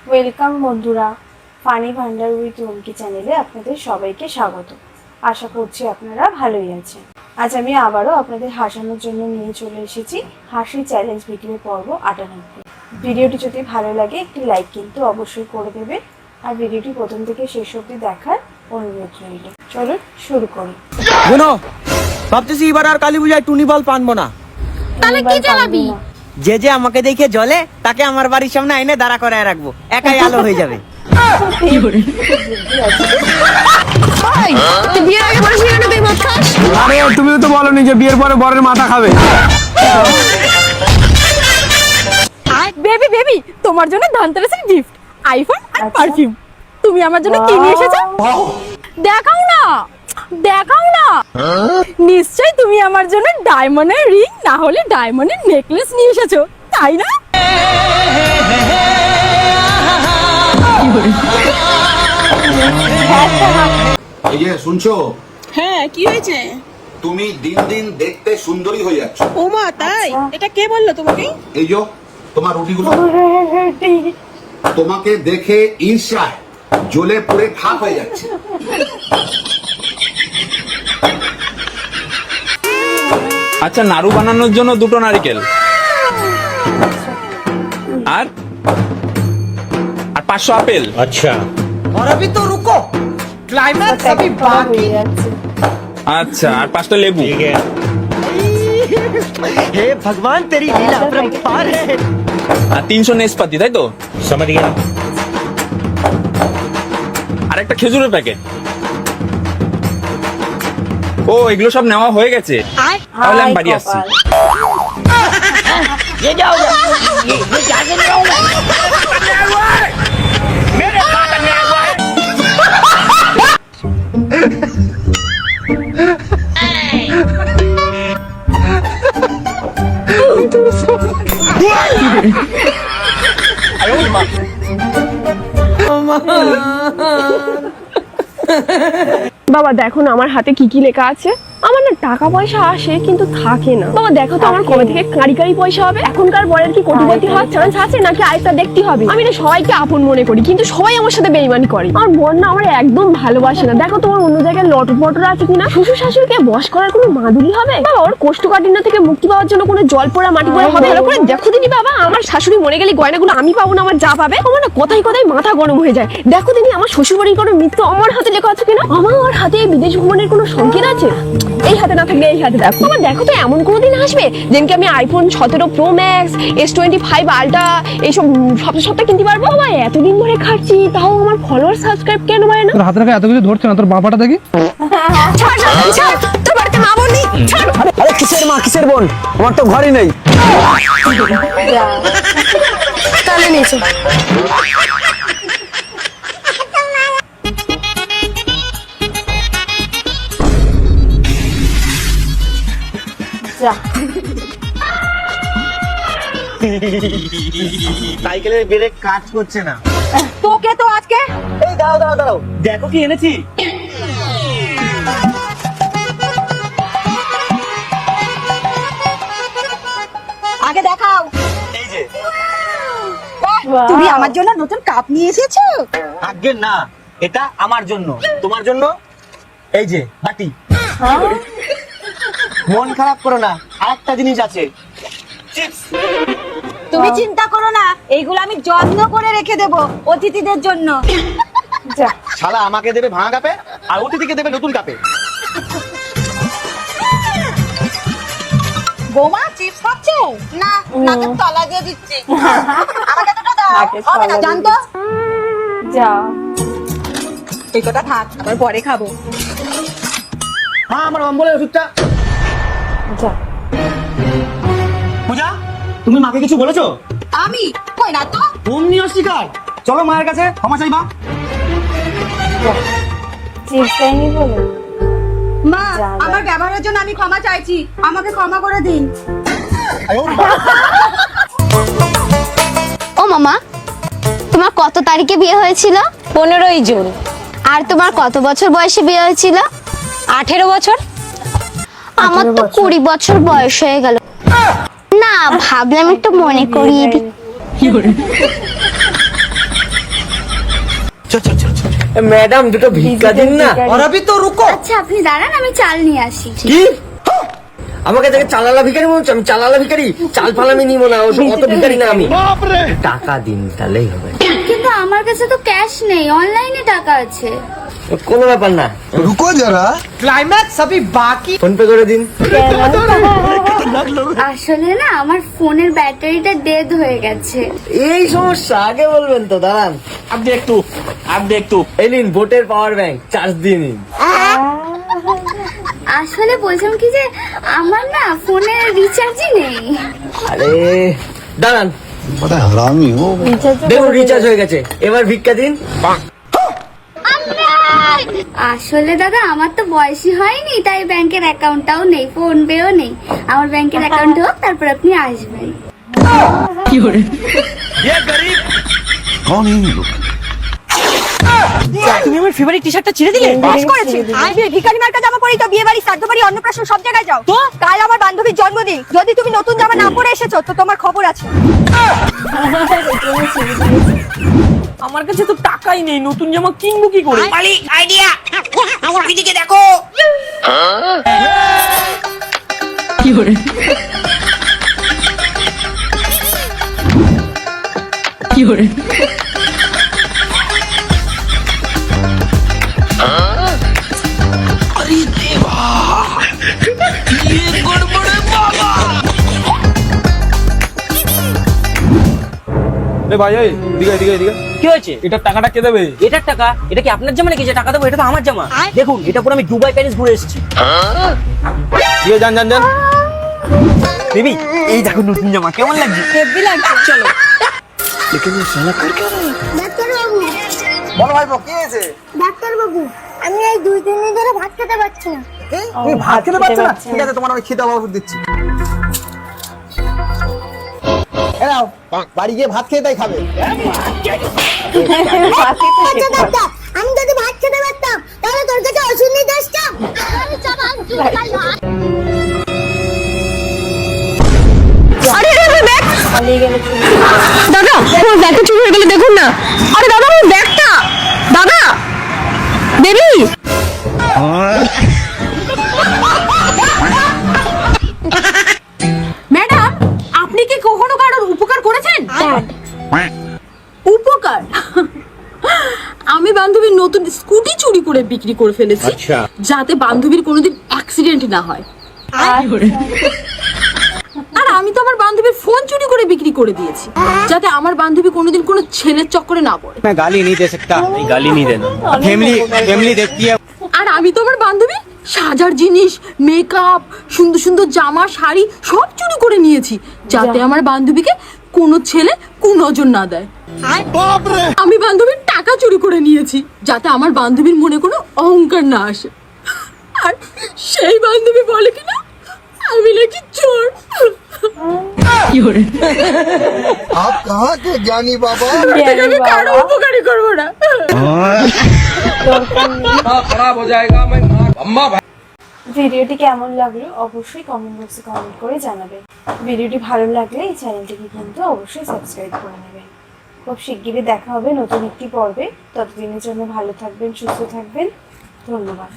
Welcome বন্ধুরা, funny Bhandar with Rumki চ্যানেলে আপনাদের সবাইকে স্বাগত। আশা করছি আপনারা ভালোই আছেন। আজ আমি আবারও আপনাদের হাসানোর জন্য নিয়ে চলে এসেছি হাসি চ্যালেঞ্জ ভিডিও পর্ব 98। ভিডিওটি যদি ভালো লাগে একটি লাইক কিন্তু অবশ্যই করে দেবে, আর ভিডিওটি প্রথম থেকে শেষ অবধি দেখার অনুরোধ রইল। চলুন শুরু করি। শোনো, ভাবতেছি এবার আর কালী পূজায় টুনি বল পানবো না। তাহলে কি জ্বালাবি? যে যে আমাকে দেখে জ্বলে তাকে আমার বাড়ির সামনে আইনে দাঁড়া করায় রাখবো, একাই আলো হয়ে যাবে। তুই বিয়ের আগে বলিস কেন তুই মদ খাস? আরে তুমি তো বলোনি যে বিয়ের পরে বরের মাথা খাবে। বেবি বেবি, তোমার জন্য ধনতেরাসের গিফট আইফোন আর পারফিউম। তুমি আমার জন্য কি নিয়ে এসেছো? দেখাও না, দেখাও না। নিশ্চয়ই তুমি আমার জন্য ডায়মন্ডের রিং না হলে ডায়মন্ডের নেকলেস নিয়ে এসেছো, তাই না? এই যে শুনছো? হ্যাঁ, কি হয়েছে? তুমি দিন দিন দেখতে সুন্দরী হয়ে যাচ্ছ। ওমা তাই? এটা কে বললো তোমাকে? এই যে তোমার রুটিগুলো তোমাকে দেখে ঈর্ষায় জ্বলে পুড়ে খাক হয়ে যাচ্ছে। আচ্ছা, নাড়ু বানানোর জন্য 2টো নারকেল আর 500 আপেল। और अभी तो रुको, क्लाइमैक्स अभी बाकी। আচ্ছা, আর 5টা লেবু। हे भगवान तेरी लीला अपरंपार है। আর 300 নেসপাতি, তাই তো? समझ गया। আর একটা খেজুরের প্যাকেট। ও, এগুলো সব নেওয়া হয়ে গেছে। তাহলে আমি বাড়ি আসছি। বাবা দেখো না আমার হাতে কি কি লেখা আছে। আমার না টাকা পয়সা আসে কিন্তু থাকে না। বাবা দেখো তো আমার কবে থেকে কাঁড়ি কাঁড়ি পয়সা হবে। এখনকার বরের কি কোটিপতি হওয়ার চান্স আছে নাকি আয়টা দেখতে হবে? আমি না সবাইকে আপন মনে করি কিন্তু সবাই আমার সাথে বেইমানি করে। আমার বোন না আমার একদম ভালোবাসে না। দেখো তোমার অন্য জায়গায় লটর পটর আছে কিনা। শ্বশুর শাশুড়িকে বশ করার কোনো মাদুলি হবে? বাবা ওর কোষ্ঠকাঠিন্য থেকে মুক্তি পাওয়ার জন্য কোনো জল পোড়া মাটি পোড়া হবে? ভালো করে দেখো দিনি বাবা, আমার শাশুড়ি মরে গেলে গয়নাগুলো আমি পাবো না, আমার যা পাবে। আমার না কথায় কথায় মাথা গরম হয়ে যায়। দেখো দিনি আমার শ্বশুর বাড়ির কোনো মৃত্যু আমার হাতে লেখা আছে কিনা। আমার হাতে বিদেশ ভ্রমণের কোনো সংকেত আছে? এই হাতে না থাকলে এই হাতে দেখো। আমার দেখো তো এমন কোনোদিন আসবে যেদিনকে আমি iPhone 17 pro max, S25 ultra এইসব সপ্তাহে সপ্তাহে কিনতে পারবো। বাবা এতদিন ধরে খাচ্ছি তাও আমার ফলোয়ার সাবস্ক্রাইব কেন বাড়ে না? তোর হাতে রাখা এত কিছু ধরছে না, তোর বাবাটা দেখি। তোর বাড়িতে মা বোন নেই? আরে কিসের মা কিসের বোন, আমার তো ঘরই নেই। তাহলে নিয়েছো। যা, সাইকেলের ব্রেক কাজ করছে না। তোকে তো আজকে এই দাও দাও দাও, দেখো কি এনেছি। আগে দেখাও। এই যে। তুমি আমার জন্য নতুন কাপ নিয়ে এসেছো? আগে না, এটা আমার জন্য, তোমার জন্য এই যে বাটি। মন খারাপ করো না, আরেকটা জিনিস আছে, চিপস। তুমি চিন্তা করো না, এইগুলো আমি যত্ন করে রেখে দেব অতিথিদের জন্য। যা। শালা আমাকে দেবে ভাঙা কাপে আর অতিথিকে দেবে নতুন কাপে। বৌমা চিপস খাচ্ছে? না, নাকের তলা দিয়ে দিচ্ছি। আমাকে দুটো দাও। নাকের হবে না তলা জানতো? যা। এই কথা থাক, আবার পরে খাবো। হ্যাঁ, আমার অম্বলের ওষুধটা। যা। পূজা, তুমি মাকে কিছু বলেছো? আমি কই না তো। অমনি অস্বীকার। চলো মায়ের কাছে ক্ষমা চাইবা। চিপস চাইনি বলে? মা, যা, যা। আমার ব্যবহারের জন্য আমি ক্ষমা চাইছি, আমাকে ক্ষমা করে দিন। ও মামা, তোমার কত তারিখে বিয়ে হয়েছিল? 15ই জুন। আর তোমার কত বছর বয়সে বিয়ে হয়েছিল? 18 বছর। আমার তো 20 বছর বয়স হয়ে গেল। না, ভাবলাম একটু মনে করিয়ে দিই। ম্যাডাম দুটো ভিক্ষা দিন না। ভিখারি। और अभी तो रुको। আচ্ছা আপনি দাঁড়ান, আমি চাল নিয়ে আসি। কি আমাকে দেখে চালালা ভিখারি মনে হচ্ছে? আমি চালালা ভিখারি? চাল ফাল আমি নিব না, অত ভিখারি না আমি। টাকা দিন তাহলেই হবে। কিন্তু আমার কাছে তো ক্যাশ নেই, অনলাইনে টাকা আছে। কোনো ব্যাপার না, रुको जरा ক্লাইম্যাক্স अभी बाकी। ফোন পে করে দিন। আসলে না আমার ফোনের ব্যাটারিটা ডেড হয়ে গেছে। এই সমস্যা আগে বলবেন তো, দাঁড়ান। आप देख तू এই নিন ভোটের পাওয়ার ব্যাংক, চার্জ দিয়ে নিন। আসলে বলছিলাম কি যে আমার না ফোনে রিচার্জই নেই। আরে দাঁড়ান, बड़ा हरामी हो। দেখুন রিচার্জ হয়ে গেছে, এবার ভিক্ষা দিন। আসলে দাদা আমার তো বয়সই হয়নি, তাই ব্যাংকের অ্যাকাউন্টটাও নেই, ফোন পেও নেই। আমার ব্যাংকের অ্যাকাউন্ট হোক তারপর আপনি আসবেন। कौन है ये लोग? তুমি আমার ফেভারিট টি-শার্টটা ছিঁড়ে দিলে? বেশ করেছি। আমি ভিখারি মার্কা জামা পরি তো বিয়ে বাড়ি, শ্রাদ্ধ বাড়ি, অন্নপ্রাশন সব জায়গায় যাও। তো কাল আমার বান্ধবীর জন্মদিন, যদি তুমি নতুন জামা না পরে এসেছো তো তোমার খবর আছে। আমার কাছে তো টাকাই নেই, নতুন জামা কিনবো কি করে? মালিক আইডিয়া, আমার দিকে দেখো। এ ভাই, এই এদিকে এদিকে এদিকে। কি হয়েছে? এটার টাকাটা কে দেবে? এটার টাকা? এটা কি আপনার জামা নাকি যে টাকা দেবো? এটা তো আমার জামা। দেখুন এটা পুরো আমি দুবাই প্যারিস ঘুরে এসেছি। দিয়ে যান যান যান। বেবি এই দেখো নতুন জামা, কেমন লাগছে? হেভি লাগছে। চলো। ডাক্তারবাবু, বলো ভাই কি হয়েছে? ডাক্তারবাবু, আমি এই 2-3 দিন ধরে ভাত খেতে পারছি না। তুমি ভাত খেতে পারছো না? ঠিক আছে, তোমার আমি খেতে ওষুধ দিচ্ছি। এরাও বাড়ি গিয়ে ভাত খেয়ে তাই খাবে। আচ্ছা ডাক্তার, আমি যদি ভাত খেতে পারতাম তাহলে তোর কাছে ওষুধ নিতে আসতাম। আরে ব্যাগ পালিয়ে গেলে চলে। দাদা, আমার ব্যাগটা চুরি হয়ে গেল, দেখুন না। আরে দাদা আমার ব্যাগটা, দাদা বেবি। ম্যাডাম, আপনি কি কখনো কারোর উপকার করেছেন? উপকার? আমি বান্ধবীর নতুন স্কুটি চুরি করে বিক্রি করে ফেলেছি, যাতে বান্ধবীর কোনোদিন অ্যাক্সিডেন্ট না হয়। আর আমি তো আমার বান্ধবীর ফোন চুরি করে বিক্রি করে দিয়েছি, যাতে আমার বান্ধবী কোনোদিন কোনো ছেলের চক্করে না পড়ে। मैं गाली नहीं दे सकता। नहीं गाली नहीं देना। फैमिली देखती है। আর আমি তো আমার বান্ধবী সাজার জিনিস, মেকআপ, সুন্দর সুন্দর জামা, শাড়ি সব চুরি করে নিয়েছি, যাতে আমার বান্ধবীকে কোনো ছেলে কুনজর না দেয়। আমি বান্ধবীর টাকা চুরি করে নিয়েছি, যাতে আমার বান্ধবীর মনে কোনো অহংকার না আসে। আর সেই বান্ধবী বলে কিনা আমি নাকি চোর। आप कहाँ के ज्ञानी बाबा? আমি কারো উপকারই করবো না। खराब हो जाएगा मैं अम्मा भाई। ভিডিওটি কেমন লাগলো অবশ্যই কমেন্ট বক্সে কমেন্ট করে জানাবেন। ভিডিওটি ভালো লাগলে এই চ্যানেলটিকে কিন্তু অবশ্যই সাবস্ক্রাইব করে নেবেন। খুব শিগগিরই দেখা হবে নতুন একটি পর্বে। ততদিনের জন্য ভালো থাকবেন, সুস্থ থাকবেন। ধন্যবাদ।